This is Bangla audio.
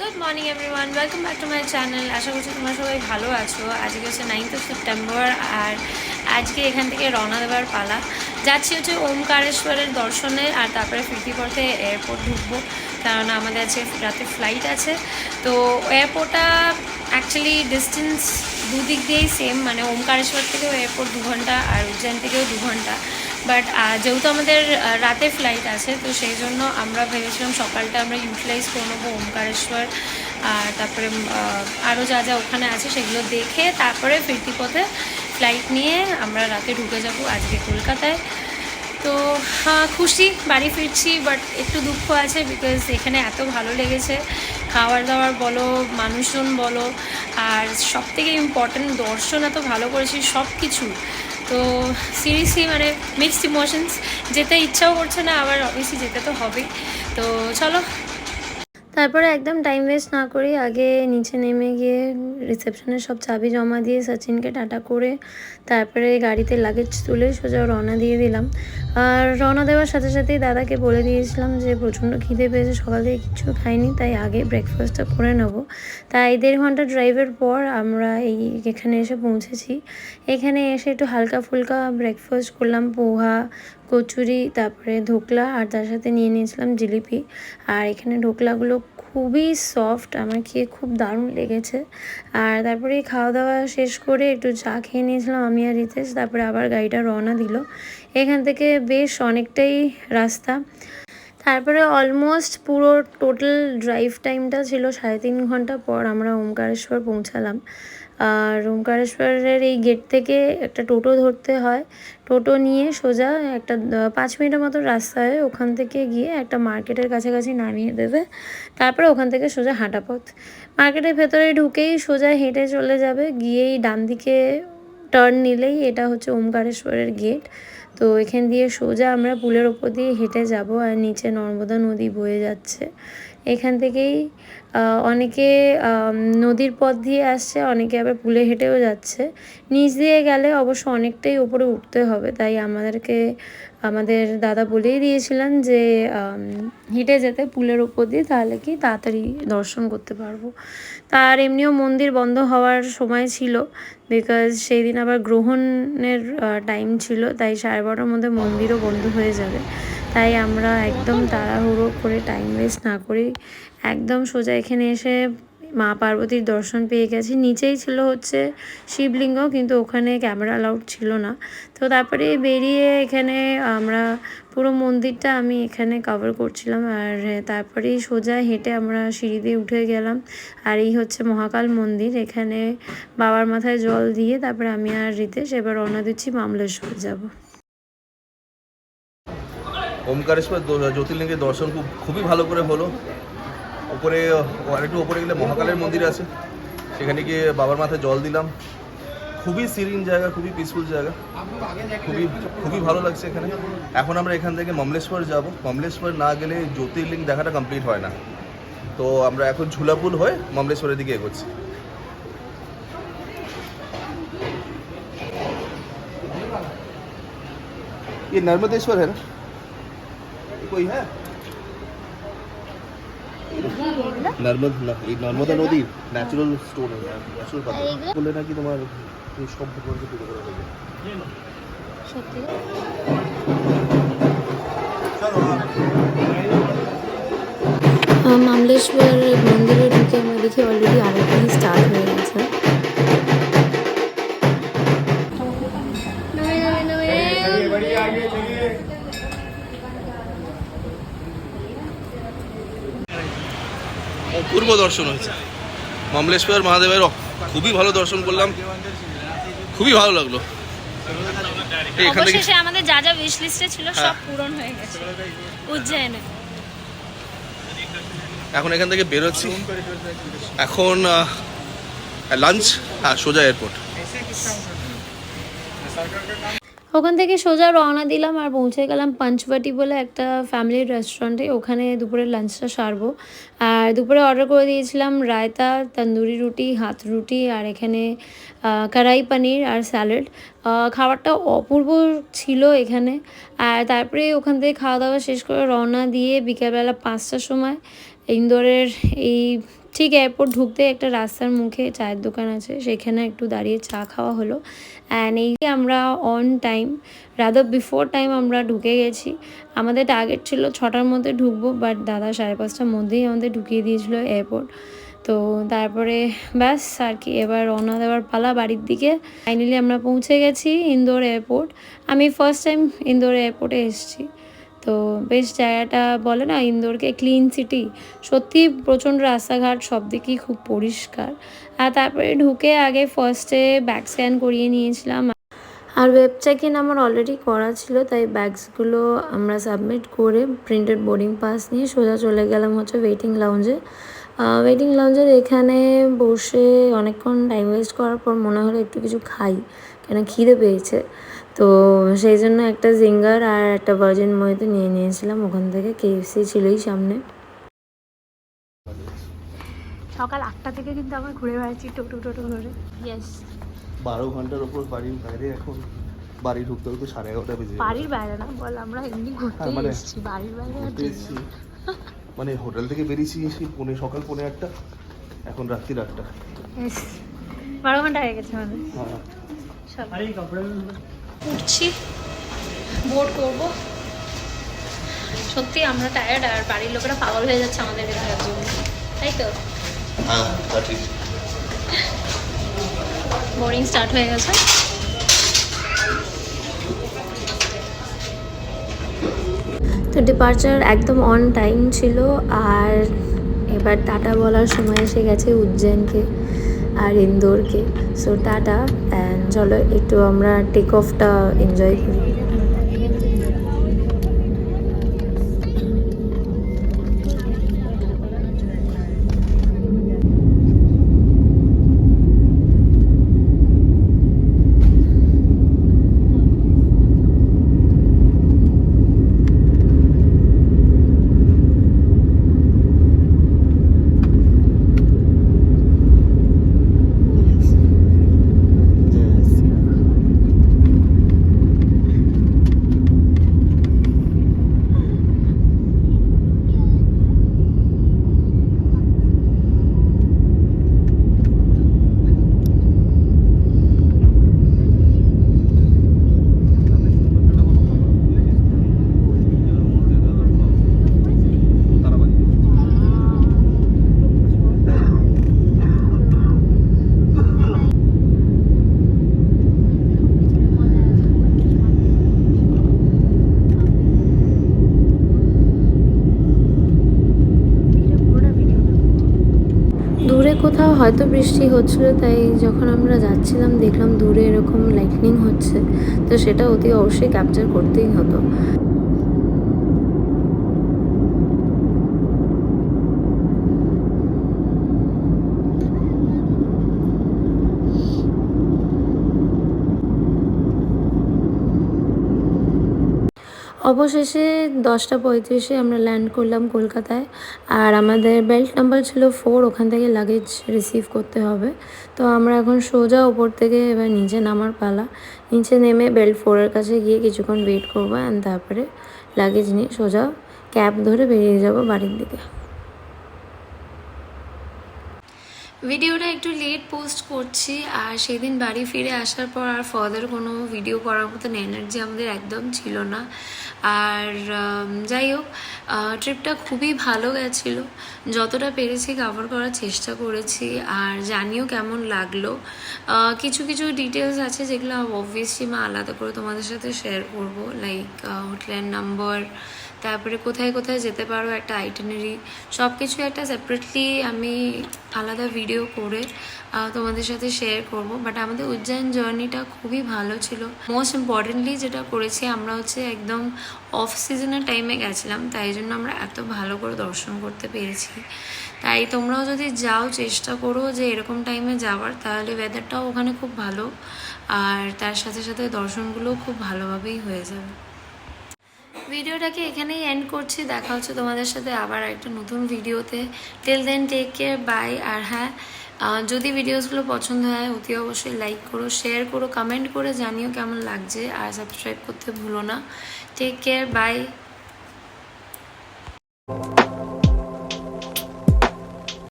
Good morning everyone, welcome back to my channel. আশা করছি তোমরা সবাই ভালো আছো। আজকে হচ্ছে 9th সেপ্টেম্বর আর আজকে এখান থেকে রওনা দেওয়ার পালা। যাচ্ছি হচ্ছে ওমকারেশ্বরের দর্শনে, আর তারপরে ফিরতি পথে এয়ারপোর্ট ঢুকবো, কারণ আমাদের আজকে রাতে ফ্লাইট আছে। তো এয়ারপোর্টটা অ্যাকচুয়ালি ডিস্টেন্স দুদিক দিয়েই সেম, মানে ওমকারেশ্বর থেকেও এয়ারপোর্ট 2 ঘন্টা আর উজ্জয়ন থেকেও 2 ঘন্টা। বাট যেহেতু আমাদের রাতে ফ্লাইট আছে, তো সেই জন্য আমরা ভেবেছিলাম সকালটা আমরা ইউটিলাইজ করে নেবো ওমকারেশ্বর, আর তারপরে আরও যা যা ওখানে আছে সেগুলো দেখে তারপরে ফিরতি পথে ফ্লাইট নিয়ে আমরা রাতে ঢুকে যাব আজকে কলকাতায়। তো খুশি, বাড়ি ফিরছি, বাট একটু দুঃখ আছে বিকজ এখানে এত ভালো লেগেছে, খাবার দাবার বলো, মানুষজন বলো, আর সবথেকে ইম্পর্ট্যান্ট দর্শন এত ভালো করেছি সব কিছু। তো সিরিয়াসলি মানে মিক্সড ইমোশনস, যেতে ইচ্ছাও করছে না, আবার অবভিয়াসলি যেতে তো হবেই। তো চলো, তারপরে একদম টাইম ওয়েস্ট না করে আগে নিচে নেমে গিয়ে রিসেপশনের সব চাবি জমা দিয়ে সচিনকে টাটা করে তারপরে গাড়িতে লাগেজ তুলে সোজা রওনা দিয়ে দিলাম। আর রওনা দেওয়ার সাথে সাথেই দাদাকে বলে দিয়েছিলাম যে প্রচণ্ড খিদে পেয়েছে, সকাল থেকে কিছু খাইনি, তাই আগে ব্রেকফাস্টটা করে নেব। তাই 1.5 ঘন্টা ড্রাইভের পর আমরা এখানে এসে পৌঁছেছি। এখানে এসে একটু হালকা ফুলকা ব্রেকফাস্ট করলাম, পোহা, কচুরি, তারপরে ধোকলা, আর তার সাথে নিয়ে নিয়েছিলাম জিলিপি। আর এখানে ঢোকলাগুলো খুবই সফট, আমার খেয়ে খুব দারুণ লেগেছে। আর তারপরে খাওয়া দাওয়া শেষ করে একটু চা খেয়ে নিয়েছিলাম আমি আর রিতেশ, তারপরে আবার গাড়িটা রওনা দিল। এখান থেকে বেশ অনেকটাই রাস্তা। তারপরে অলমোস্ট পুরো টোটাল ড্রাইভ টাইমটা ছিল 3.5 ঘন্টা, পর আমরা ওমকারেশ্বর পৌঁছালাম। আর ওমকারেশ্বরের এই গেট থেকে একটা টোটো ধরতে হয়, টোটো নিয়ে সোজা একটা 5 মিনিটের মতো রাস্তা হয়, ওখান থেকে গিয়ে একটা মার্কেটের কাছাকাছি নামিয়ে দেবে। তারপরে ওখান থেকে সোজা হাঁটা পথ, মার্কেটের ভেতরে ঢুকেই সোজা হেঁটে চলে যাবে, গিয়েই ডান দিকে টার্ন নিলেই এটা হচ্ছে ওমকারেশ্বরের গেট। তো এখান দিয়ে সোজা আমরা পুলের ওপর দিয়ে হেঁটে যাব, আর নিচে নর্মদা নদী বয়ে যাচ্ছে। এখান থেকেই অনেকে নদীর পথ দিয়ে আসছে, অনেকে আবার পুলে হেঁটেও যাচ্ছে। নিচ দিয়ে গেলে অবশ্য অনেকটাই উপরে উঠতে হবে, তাই আমাদের দাদা বলেই দিয়েছিলেন যে হেঁটে যেতে পুলের ওপর দিয়ে, তাহলে কি তাড়াতাড়ি দর্শন করতে পারবো। তার এমনিও মন্দির বন্ধ হওয়ার সময় ছিল, বিকজ সেই দিন আবার গ্রহণের টাইম ছিল, তাই 12:30টার মধ্যে মন্দিরও বন্ধ হয়ে যাবে। তাই আমরা একদম তাড়াহুড়ো করে টাইম ওয়েস্ট না করেই একদম সোজা এখানে এসে মা পার্বতীর দর্শন পেয়ে গেছি। নিচেই ছিল হচ্ছে শিবলিঙ্গ, কিন্তু ওখানে ক্যামেরা অ্যালাউড ছিল না। তো তারপরে বেরিয়ে এখানে আমরা পুরো মন্দিরটা আমি এখানে কভার করছিলাম, আর তারপরেই সোজা হেঁটে আমরা সিঁড়ি দিয়ে উঠে গেলাম। আর এই হচ্ছে মহাকাল মন্দির, এখানে বাবার মাথায় জল দিয়ে তারপরে আমি আর রিতেশ এবার রওনা দিচ্ছি মামলেশ্বর যাব। ওমকারেশ্বর জ্যোতির্লিঙ্গের দর্শন খুবই ভালো করে হলো। উপরে আরেকটু উপরে গেলে মহাকালের মন্দির আছে, সেখানে গিয়ে বাবার মাথায় জল দিলাম। খুবই সিরিন জায়গা, খুবই পিসফুল জায়গা, খুবই খুবই ভালো লাগছে এখানে। এখন আমরা এখান থেকে মমলেশ্বর যাব। মমলেশ্বর না গেলে জ্যোতির্লিঙ্গ দেখাটা কমপ্লিট হয় না, তো আমরা এখন ঝুলাপুল হয়ে মমলেশ্বরের দিকে এগোচ্ছি। ये नर्मदेश्वर है ना, कोई है নর্মদা নদীর ন্যাচুরাল স্টোন, ন্যাচুরাল পাথর বললে নাকি তোমার এই সব ভগবানকে পুজো করা হবে। সত্যি মামলেশ্বর মন্দিরে ঢুকে আমরা দেখি অলরেডি আরেকদিন স্টার্ট হয়ে গেছে। অপূর্ব দর্শন হয়েছে মমলেশ্বর মহাদেবের, খুবই ভালো দর্শন করলাম, খুবই ভালো লাগলো। এখান থেকে অবশেষে আমাদের যা যা উইশ লিস্টে ছিল সব পূরণ হয়ে গেছে উজ্জয়নে। এখন এখান থেকে বেরোচ্ছি, এখন লাঞ্চ, সোজা এয়ারপোর্ট। ওখান থেকে সোজা রওনা দিলাম আর পৌঁছে গেলাম পঞ্চবটি বলে একটা ফ্যামিলির রেস্টুরেন্টে, ওখানে দুপুরের লাঞ্চটা সারবো। আর দুপুরে অর্ডার করে দিয়েছিলাম রায়তা, তন্দুরি রুটি, হাত রুটি, আর এখানে কড়াই পনির আর স্যালাড। খাবারটা অপূর্ব ছিল এখানে। আর তারপরে ওখান থেকে খাওয়া দাওয়া শেষ করে রওনা দিয়ে বিকেলবেলা 5টার সময় ইন্দোরের এই ঠিক এয়ারপোর্ট ঢুকতে একটা রাস্তার মুখে চায়ের দোকান আছে, সেখানে একটু দাঁড়িয়ে চা খাওয়া হলো। অ্যান্ড এই আমরা on time, rather before time আমরা ঢুকে গেছি। আমাদের টার্গেট ছিল 6টার মধ্যে ঢুকবো, বাট দাদা 5:30টার মধ্যেই আমাদের ঢুকিয়ে দিয়েছিল এয়ারপোর্ট। তো তারপরে ব্যাস আর কি, এবার রওনা দেওয়ার পালা বাড়ির দিকে। ফাইনালি আমরা পৌঁছে গেছি ইন্দোর এয়ারপোর্ট। আমি ফার্স্ট টাইম ইন্দোর এয়ারপোর্টে এসেছি। তো বেশ জায়গাটা বলে না ইন্দোরকে ক্লিন সিটি, সত্যি প্রচণ্ড রাস্তাঘাট সব দিকেই খুব পরিষ্কার। আর তারপরে ঢুকে আগে ফার্স্টে ব্যাগ স্ক্যান করিয়ে নিয়েছিলাম, আর ওয়েব চেক ইন আমার অলরেডি করা ছিল, তাই ব্যাগসগুলো আমরা সাবমিট করে প্রিন্টেড বোর্ডিং পাস নিয়ে সোজা চলে গেলাম হচ্ছে ওয়েটিং লাউঞ্জে। ওয়েটিং লাউঞ্জের এখানে বসে অনেকক্ষণ টাইম ওয়েস্ট করার পর মনে হলো একটু কিছু খাই, কেন খিদে পেয়েছে। তো সেই জন্য একটা জিঙ্গার আর একটা ভার্জিন মহিতো নিয়ে নিয়েছিলাম ওখান থেকে। কেএফসি ছিলই সামনে। সকাল 8টা থেকে কিন্তু আমরা ঘুরে বেড়াচ্ছি টোটো ধরে। ইয়েস, 12 ঘন্টার ওপর বাড়ির বাইরে, এখন বাড়ি ঢুকতে ঢুকতে 11:30 বেজে যাবে। বাড়ির বাইরে না বল, আমরা এমনি ঘুরতে এসেছি, বাড়ির বাইরে আর ঠিক না। মানে হোটেল থেকে বেরিয়েছি সকাল 8:30, এখন রাত্রি 8টা। 12 ঘন্টা হয়ে গেছে আমাদের। উঠছি, বোর্ড করবো। সত্যি আমরা টায়ার্ড, আর বাড়ির লোকেরা পাগল হয়ে যাচ্ছে আমাদের দেখার জন্য, তাই তো? হ্যাঁ, তা ঠিক। বোর্ডিং স্টার্ট হয়ে গেছে। তো ডিপার্চার একদম অন টাইম ছিল, আর এবার টাটা বলার সময় এসে গেছে উজ্জয়নকে আর ইন্দোরকে। সো টাটা, অ্যান্ড চলো একটু আমরা টেক অফটা এনজয় করি। দূরে কোথাও হয়তো বৃষ্টি হচ্ছিল, তাই যখন আমরা যাচ্ছিলাম দেখলাম দূরে এরকম লাইটনিং হচ্ছে, তো সেটা অতি অবশ্যই ক্যাপচার করতেই হতো। অবশেষে 10:35 আমরা ল্যান্ড করলাম কলকাতায়, আর আমাদের বেল্ট নাম্বার ছিল 4, ওখান থেকে লাগেজ রিসিভ করতে হবে। তো আমরা এখন সোজা ওপর থেকে এবার নিচে নামার পালা। নিচে নেমে বেল্ট 4-এর কাছে গিয়ে কিছুক্ষণ ওয়েট করবো, অ্যান্ড তারপরে লাগেজ নিয়ে সোজা ক্যাব ধরে বেরিয়ে যাব বাড়ির দিকে। ভিডিওটা একটু লেট পোস্ট করছি, আর সেদিন বাড়ি ফিরে আসার পর আর ফার্দার কোনো ভিডিও করার মতন এনার্জি আমাদের একদম ছিল না। আর যাই হোক, ট্রিপটা খুবই ভালো গেছিলো, যতটা পেরেছি কভার করার চেষ্টা করেছি, আর জানিও কেমন লাগলো। কিছু কিছু ডিটেলস আছে যেগুলো অবভিয়াসলি আমি আলাদা করে তোমাদের সাথে শেয়ার করবো, লাইক হোটেলের নাম্বার, তারপরে কোথায় কোথায় যেতে পারো একটা আইটিনারি, সব কিছু একটা সেপারেটলি আমি আলাদা ভিডিও করে তোমাদের সাথে শেয়ার করব। বাট আমাদের উজ্জয়ন জার্নিটা খুবই ভালো ছিল। মোস্ট ইম্পর্টেন্টলি যেটা করেছি আমরা হচ্ছে একদম অফ সিজনের টাইমে গেছিলাম, তাই জন্য আমরা এত ভালো করে দর্শন করতে পেরেছি। তাই তোমরাও যদি যাও চেষ্টা করো যে এরকম টাইমে যাওয়ার, তাহলে ওয়েদারটাও ওখানে খুব ভালো, আর তার সাথে সাথে দর্শনগুলোও খুব ভালোভাবেই হয়ে যাবে। ভিডিওটাকে এখানেই এন্ড করছি, দেখা হচ্ছে তোমাদের সাথে আবার একটা নতুন ভিডিওতে। Till then take care, bye. আর হ্যাঁ, যদি ভিডিওসগুলো পছন্দ হয় অতি অবশ্যই লাইক করো, শেয়ার করো, কমেন্ট করে জানিও কেমন লাগছে, আর সাবস্ক্রাইব করতে ভুলো না। Take care, by.